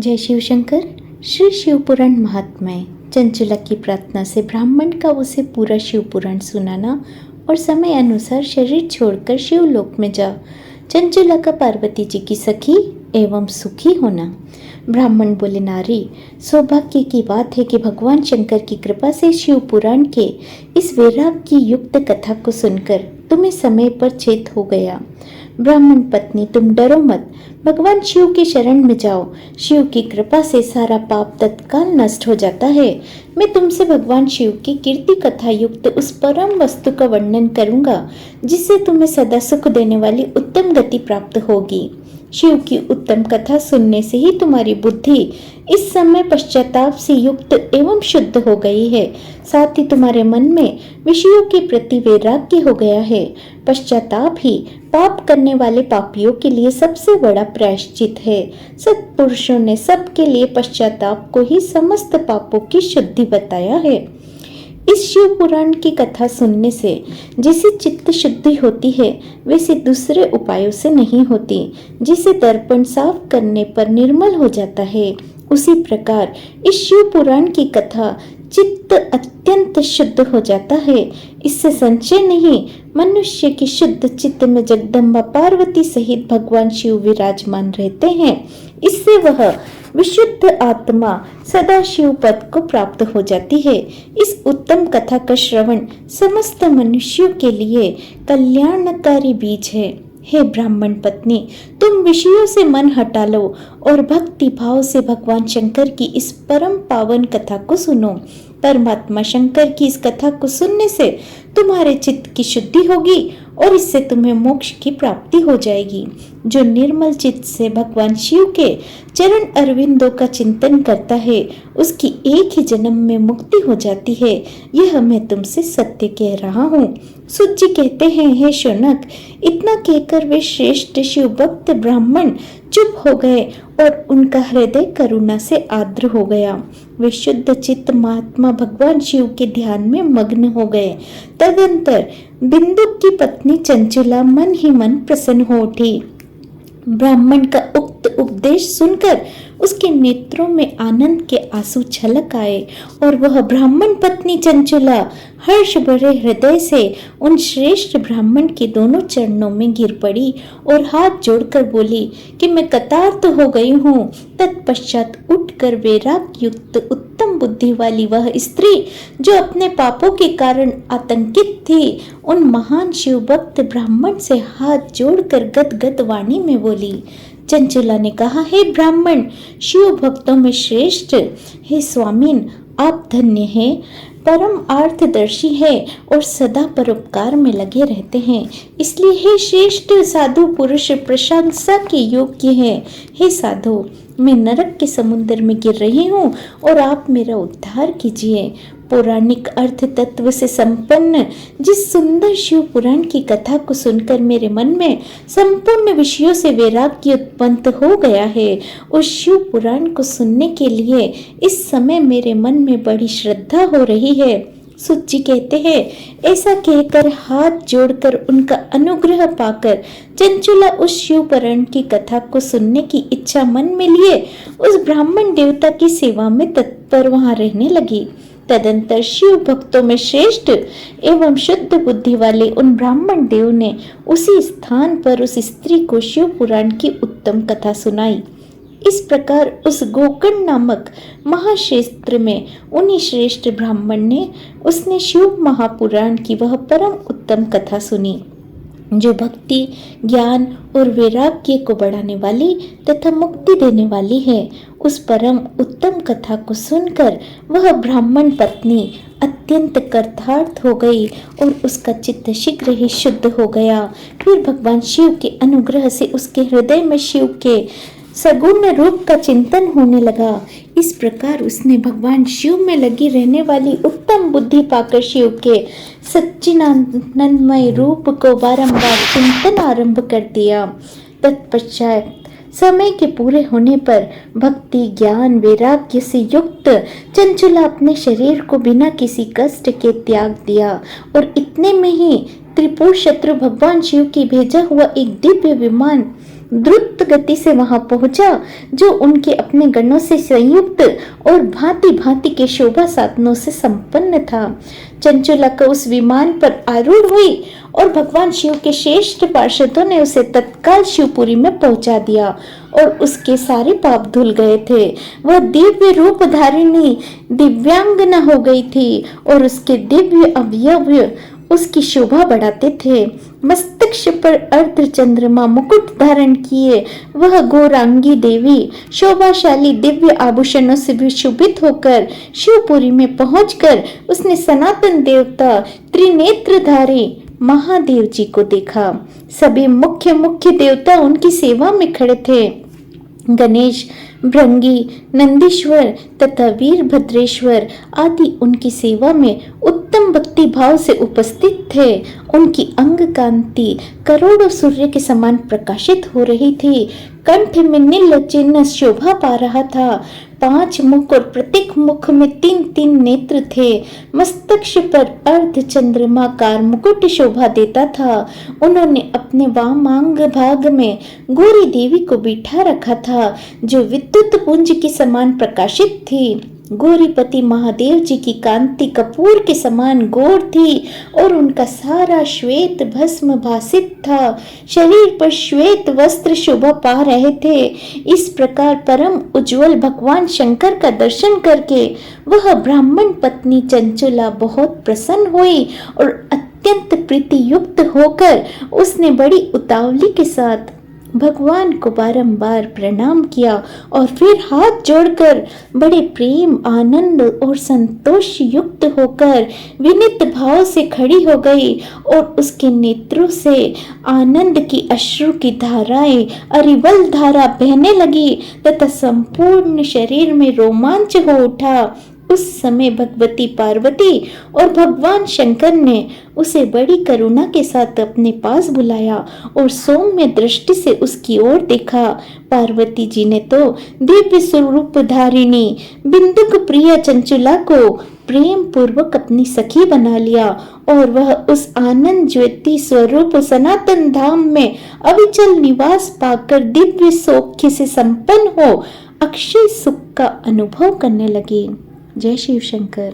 जय शिव शंकर। श्री शिव पुराण महात्म्य। चंचला की प्रार्थना से ब्राह्मण का उसे पूरा शिव पुराण सुनाना और समय अनुसार शरीर छोड़कर शिवलोक में जा चंचला का पार्वती जी की सखी एवं सुखी होना। ब्राह्मण बोले, नारी, सौभाग्य की बात है कि भगवान शंकर की कृपा से शिव पुराण के इस वैराग की युक्त कथा को सुनकर तुम्हें समय पर चेत हो गया। ब्राह्मण पत्नी, तुम डरो मत, भगवान शिव की शरण में जाओ। शिव की कृपा से सारा पाप तत्काल नष्ट हो जाता है। मैं तुमसे भगवान शिव की कीर्ति कथा युक्त उस परम वस्तु का वर्णन करूंगा जिससे तुम्हें सदा सुख देने वाली उत्तम गति प्राप्त होगी। शिव की उत्तम कथा सुनने से ही तुम्हारी बुद्धि इस समय पश्चाताप से युक्त एवं शुद्ध हो गई है। साथ ही तुम्हारे मन में विषयों के प्रति वैराग्य हो गया है। पश्चाताप ही पाप करने वाले पापियों के लिए सबसे बड़ा प्रायश्चित है। सत्पुरुषों ने सबके लिए पश्चाताप को ही समस्त पापों की शुद्धि बताया है। इस शिव पुराण की कथा सुनने से जैसे चित्त शुद्धि होती है वैसे दूसरे उपायों से नहीं होती। जिसे दर्पण साफ करने पर निर्मल हो जाता है, उसी प्रकार इस शिव पुराण की कथा चित्त अत्यंत शुद्ध हो जाता है। इससे संशय नहीं, मनुष्य की शुद्ध चित्त में जगदम्बा पार्वती सहित भगवान शिव विराजमान रहते हैं। इससे वह विशुद्ध आत्मा सदा शिव पद को प्राप्त हो जाती है। इस उत्तम कथा का श्रवण समस्त मनुष्यों के लिए कल्याणकारी बीज है। हे ब्राह्मण पत्नी, तुम विषयों से मन हटा लो और भक्ति भाव से भगवान शंकर की इस परम पावन कथा को सुनो। परमात्मा शंकर की इस कथा को सुनने से तुम्हारे चित्त की शुद्धि होगी और इससे तुम्हें मोक्ष की प्राप्ति हो जाएगी। जो निर्मल चित्त से भगवान शिव के चरण अरविंदों का चिंतन करता है, उसकी एक ही जन्म में मुक्ति हो जाती है। यह मैं तुमसे सत्य कह रहा हूँ। सूत जी कहते हैं, हे शौनक, इतना कहकर वे श्रेष्ठ शिव भक्त ब्राह्मण चुप हो गए और उनका हृदय करुणा से आर्द्र हो गया। वे शुद्ध चित्त महात्मा भगवान शिव के ध्यान में मग्न हो गए। तदंतर बिंदुक की पत्नी चंचला मन ही मन प्रसन्न हो उठी। ब्राह्मण का उक्त उपदेश सुनकर उसके नेत्रों में आनंद के आंसू छलक आए और वह ब्राह्मण पत्नी चंचला हर्ष भरे हृदय से उन श्रेष्ठ ब्राह्मण के दोनों चरणों में गिर पड़ी और हाथ जोड़कर बोली कि मैं कृतार्थ हो गई हूँ। तत्पश्चात उठकर वैराग युक्त उत्तम बुद्धि वाली वह स्त्री जो अपने पापों के कारण आतंकित थी, उन महान शिव भक्त ब्राह्मण से हाथ जोड़कर गदगद वाणी में बोली। चंचला ने कहा, हे ब्राह्मण, शिव भक्तों में श्रेष्ठ, हे स्वामीन, आप धन्य हैं, परम अर्थदर्शी है और सदा परोपकार में लगे रहते हैं। इसलिए हे श्रेष्ठ साधु पुरुष प्रशंसा के योग्य है। हे साधु, मैं नरक के समुद्र में गिर रही हूँ और आप मेरा उद्धार कीजिए। पौराणिक अर्थ तत्व से संपन्न जिस सुंदर शिव पुराण की कथा को सुनकर मेरे मन में संपूर्ण विषयों से वैराग्य उत्पन्न हो गया है, उस शिव पुराण को सुनने के लिए इस समय मेरे मन में बड़ी श्रद्धा हो रही है। सूत जी कहते हैं, ऐसा कहकर हाथ जोड़कर उनका अनुग्रह पाकर चंचला उस शिव पुराण की कथा को सुनने की इच्छा मन में लिए उस ब्राह्मण देवता की सेवा में तत्पर वहां रहने लगी। तदंतर शिव भक्तों में श्रेष्ठ एवं शुद्ध बुद्धि वाले उन ब्राह्मण देव ने उसी स्थान पर उस स्त्री को शिव पुराण की उत्तम कथा सुनाई। इस प्रकार उस गोकर्ण नामक महाक्षेत्र में उन्हीं श्रेष्ठ ब्राह्मण ने उसने शिव महापुराण की वह परम उत्तम कथा सुनी, जो भक्ति, ज्ञान और वैराग्य को बढ़ाने वाली तथा मुक्ति देने वाली है। उस परम उत्तम कथा को सुनकर वह ब्राह्मण पत्नी अत्यंत कृतार्थ हो गई और उसका चित्त शीघ्र ही शुद्ध हो गया। फिर भगवान शिव के अनुग्रह से उसके हृदय में शिव के सगुण रूप का चिंतन होने लगा। इस प्रकार उसने भगवान शिव में लगी रहने वाली उत्तम बुद्धि पाकर शिव के सच्चिदानंदमय रूप को बारंबार चिंतन आरंभ कर दिया। तत्पश्चात समय के पूरे होने पर भक्ति, ज्ञान, वैराग्य से युक्त चंचला अपने शरीर को बिना किसी कष्ट के त्याग दिया और इतने में ही त्रिपुर शत्रु भगवान शिव की भेजा हुआ एक दिव्य विमान द्रुत गति से वहां पहुंचा, जो उनके अपने गणों से संयुक्त और भांति भांति के शोभा साधनों से संपन्न था। चंचुला का उस विमान पर आरूढ़ हुई और भगवान शिव के श्रेष्ठ पार्षदों ने उसे तत्काल शिवपुरी में पहुंचा दिया और उसके सारे पाप धुल गए थे। वह दिव्य रूप धारिणी दिव्यांगना हो गई थी और उसके दिव्य अवयव उसकी शोभा बढ़ाते थे। मस्तक पर अर्ध चंद्रमा मुकुट धारण किए वह गौरांगी देवी शोभाशाली दिव्य आभूषणों से भी शोभित होकर शिवपुरी में पहुंचकर उसने सनातन देवता त्रिनेत्रधारी महादेव जी को देखा। सभी मुख्य देवता उनकी सेवा में खड़े थे। गणेश, भृंगी, नंदीश्वर तथा वीरभद्रेश्वर आदि उनकी सेवा में उत्तम भक्ति भाव से उपस्थित थे। उनकी अंग कांति करोड़ों सूर्य के समान प्रकाशित हो रही थी। कंठ में नील चिन्ह शोभा पा रहा था। 5 मुख और प्रत्येक मुख में 3-3 नेत्र थे। मस्तक पर अर्ध चंद्रमाकार मुकुट शोभा देता था। उन्होंने अपने वामांग भाग में गौरी देवी को बिठा रखा था, जो विद्युत पुंज के समान प्रकाशित थी। गौरीपति महादेव जी की कांति कपूर के समान गौर थी और उनका सारा श्वेत भस्म भासित था। शरीर पर श्वेत वस्त्र शोभा पा रहे थे। इस प्रकार परम उज्जवल भगवान शंकर का दर्शन करके वह ब्राह्मण पत्नी चंचुला बहुत प्रसन्न हुई और अत्यंत प्रीति युक्त होकर उसने बड़ी उतावली के साथ भगवान को बारंबार प्रणाम किया और फिर हाथ जोड़कर बड़े प्रेम, आनंद और संतोष युक्त होकर विनीत भाव से खड़ी हो गई और उसके नेत्रों से आनंद की अश्रु की धाराएं अरिवल धारा बहने लगी तथा संपूर्ण शरीर में रोमांच हो उठा। उस समय भगवती पार्वती और भगवान शंकर ने उसे बड़ी करुणा के साथ अपने पास बुलाया और सौम्य दृष्टि से उसकी ओर देखा। पार्वती जी ने तो दिव्य स्वरूप धारिणी बिंदुक प्रिय चंचुला को प्रेम पूर्वक अपनी सखी बना लिया और वह उस आनंद ज्योति स्वरूप सनातन धाम में अविचल निवास पाकर दिव्य सौख्य से संपन्न हो अक्षय सुख का अनुभव करने लगी। जय शिव शंकर।